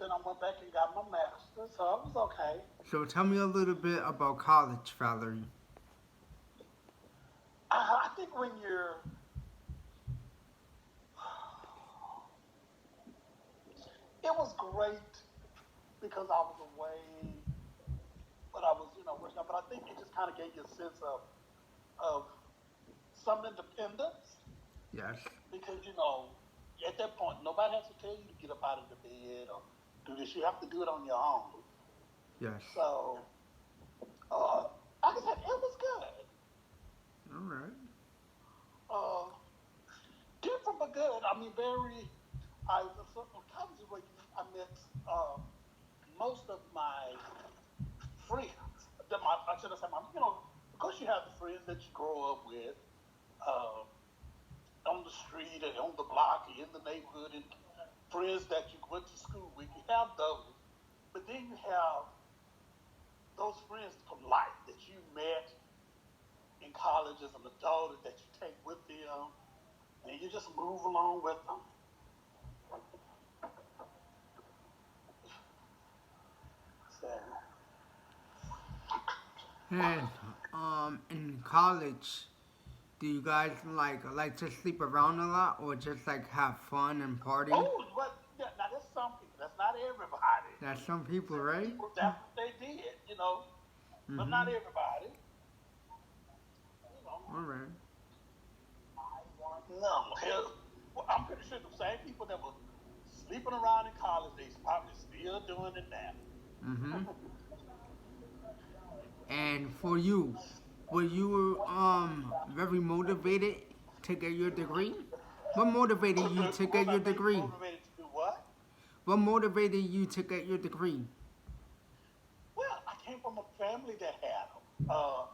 then I went back and got my master's, so I was okay. So tell me a little bit about college, Valerie. I think when you're, it was great because I was away, but I was, working out. But I think it just kind of gave you a sense of some independence Yes. because at that point nobody has to tell you to get up out of the bed or do this. You have to do it on your own. Yes. So, uh, like I said, it was good. All right. Uh, Different but good. I mean, very. I so college is where I met most of my friends. I should have said my. Of course you have the friends that you grow up with uh, on the street and on the block and in the neighborhood, and friends that you went to school with. You have those, but then you have those friends for life that you met in college as an adult that you take with them, and you just move along with them. So, And in college, do you guys like to sleep around a lot, or just like have fun and party? oh, but yeah, now there's some people. That's not everybody. That's some people, Some right? people that's what they did, but not Mhm. everybody. You know, All right. no, hell, well, I'm pretty sure the same people that were sleeping around in college, they probably still doing it Mhm. now. And for you, were you very motivated to get your degree? What motivated you to Was get I your degree? motivated to do what? What motivated you to get your degree? Well, I came from a family that had them.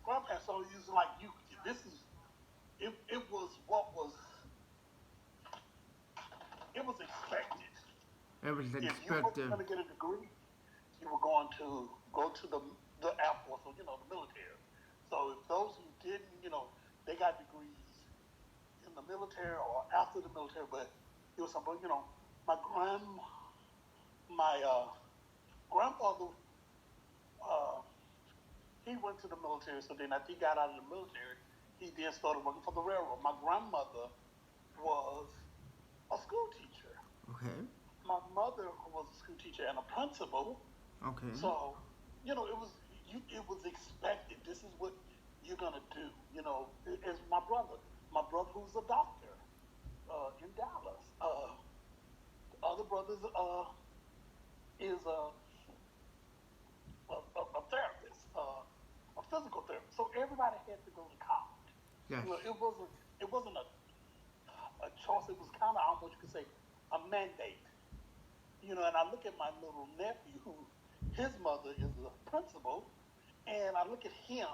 Grandparents so used like you. This is it was what was it was expected. It was If you were expected. going to get a degree, you were going to go to the Air Force or the military. So if those who didn't, they got degrees in the military or after the military, but it was something. My grand my grandfather uh, he went to the military. So then after he got out of the military, he then started working for the railroad. My grandmother was a school teacher. Okay. My mother was a school teacher and a principal. Okay. So, it was expected. This is what you're gonna do. As my brother who's a doctor in Dallas. The other brother is a therapist, a physical therapist. So everybody had to go to college. Yes. It wasn't a choice. It was kind of almost you could say a mandate. And I look at my little nephew who his mother is a principal, and I look at him,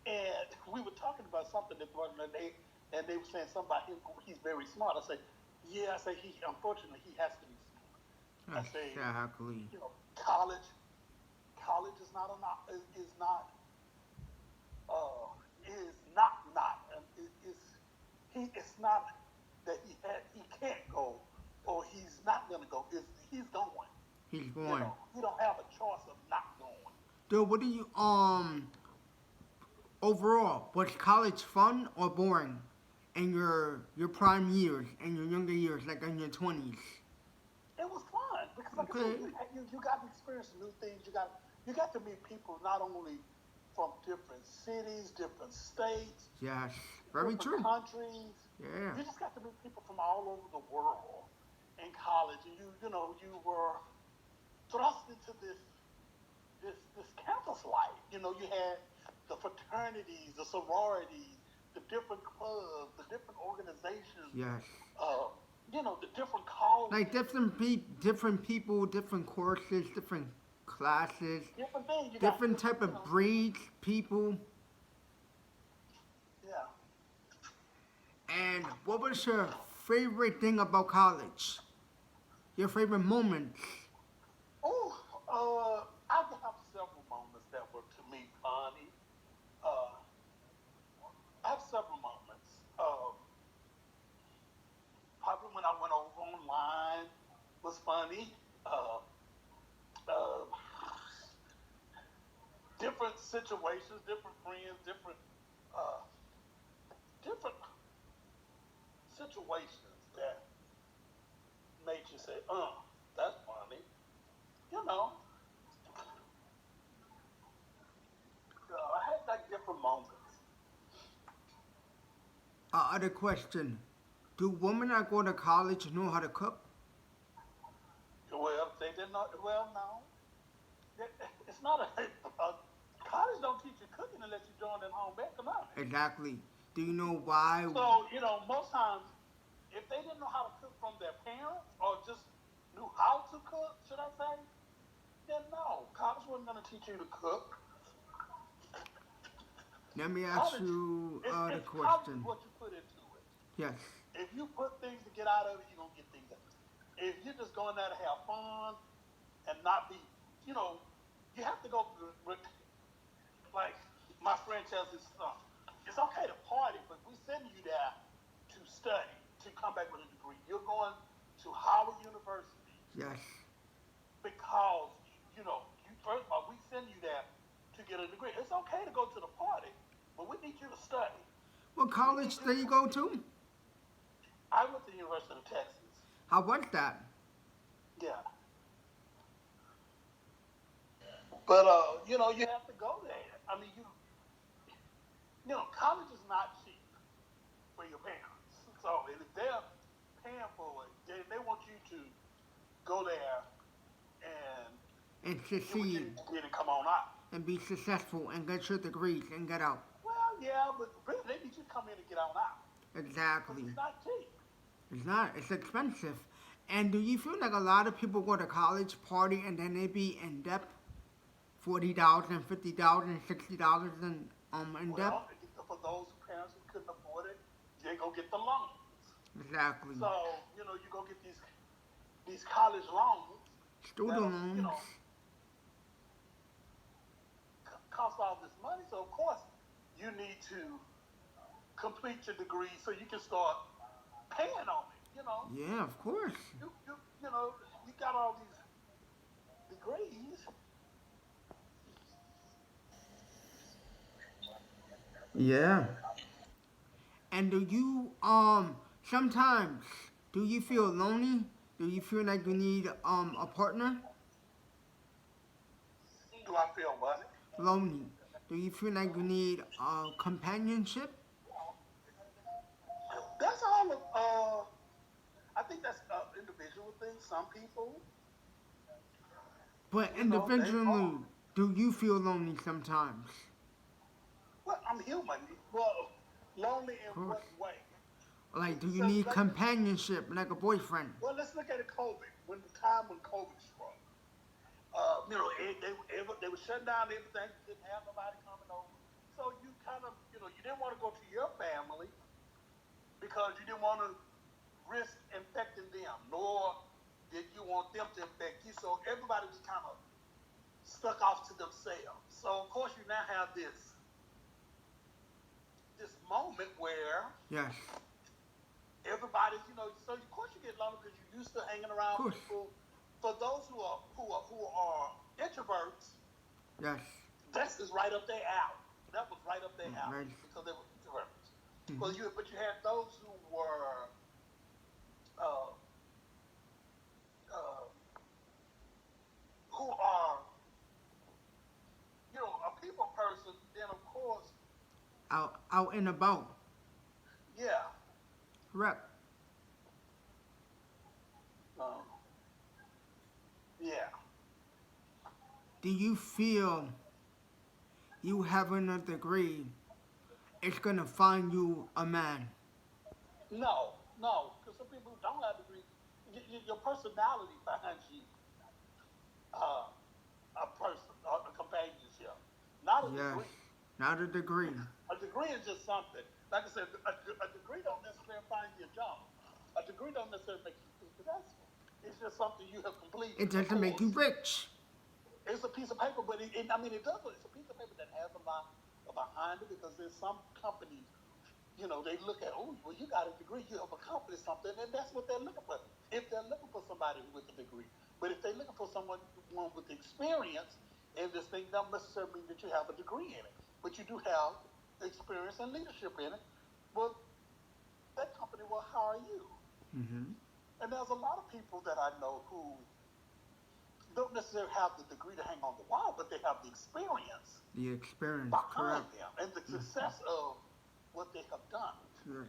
and we were talking about something that one day, and they were saying something about him. He's very smart. I say, yeah. I say he unfortunately he has to be smart. I say, Exactly. college college is not uh, is he it's not that he can't go or he's not gonna go. He's going. He's going. He don't have a choice of not going. Dude, what do you overall, was college fun or boring in your prime years and your younger years, like in your 20s? It was fun because, like I said, Okay. you got to experience new things. You got to meet people not only from different cities, different states, Yes. Very different true. countries. Yeah. You just got to meet people from all over the world in college, and you were thrust into this campus life. You had the fraternities, the sororities, the different clubs, the different organizations, Yes. the different colleges, Like different people, different courses, different classes, different things. You got different different, type of breeds, people. yeah. And what was your favorite thing about college? Your favorite moments? Oh, I have several moments that were to me funny. Uh, I have several moments. Probably when I went over online was funny. different situations, different friends, uh, different situations that made you say, that's funny. You know, I had like different moments. Other question: do women that go to college know how to cook? Well, they didn't know. Well, no, it's not a college don't teach you cooking unless you join in home ec economics. Exactly. Do you know why? So most times, if they didn't know how to cook from their parents or just knew how to cook, should I say, then no, college wasn't going to teach you to cook. Let me ask College, you the college is question. what you put into it. Yes. If you put things to get out of it, you're gonna get things out. If you're just going there to have fun and not be, you know, you have to go through. Like my friend tells his son, it's okay to party, but we send you there to study, to come back with a degree. You're going to Howard University Yes. because you first of all we send you there to get a degree. It's okay to go to the party, but we need you to study. What We need college you. did you go to? I went to the University of Texas. How was that? Yeah, but you have to go there. I mean, college is not cheap for your parents. So if they're paying for it, they want you to go there and And get what you succeed need to get and come on out. and be successful and get your degrees and get out. Well, yeah, but really they need you to come in and get on out because Exactly. it's not cheap. It's not. It's expensive. And do you feel like a lot of people go to college, party, and then they be in debt? $40,000, $50,000, $60 in debt? Well, for those parents who couldn't afford it, they go get the loans. Exactly. So you go get these college loans that Student loans. cost all this money. So of course you need to complete your degree so you can start paying on it. Yeah, of course. You got all these degrees. Yeah. And do you sometimes do you feel lonely? Do you feel like you need a partner? Do I feel what? Lonely. Do you feel like you need companionship? That's all. I think that's an individual thing. Some people, But they are. individually, do you feel lonely sometimes? Well, I'm human. Well, lonely in Of course. what way? Like, do you So, need companionship like a boyfriend? well, let's look at it. COVID, when the time when COVID struck, they were shutting down everything. You didn't have nobody coming over, so you kind of, you didn't want to go to your family because you didn't want to risk infecting them, nor did you want them to infect you. So everybody was kind of stuck off to themselves. So of course you now have this moment where Yes. everybody's, so of course you get lonely because you're used to hanging Of around course. people. For those who are introverts, Yes. this is right up their alley. That was right up their alley Right. because they were introverts. Mm-hmm. But you had those who were uh, uh, who are a people person. Then of course, Out and about. yeah, Correct. um, yeah. Do you feel you having a degree is gonna find you a man? No, because some people who don't have degrees, your personality finds you uh, a person, a companionship, not a Yes. degree. Not a degree. A degree is just something. Like I said, a degree don't necessarily find you a job. A degree don't necessarily make you successful. It's just something you have completed. It Of doesn't make you course, rich. it's a piece of paper, but it does. It's a piece of paper that has a lot behind it because there's some companies, they look at, oh, well, you got a degree, you have accomplished something, and that's what they're looking for. If they're looking for somebody with a degree, but if they're looking for someone with experience, And this thing doesn't necessarily mean that you have a degree in it, but you do have experience and leadership in it. Well, that company will hire you. Mm-hmm. And there's a lot of people that I know who don't necessarily have the degree to hang on the wall, but they have the experience The experience, behind correct. them and the success of what they have done. Yes.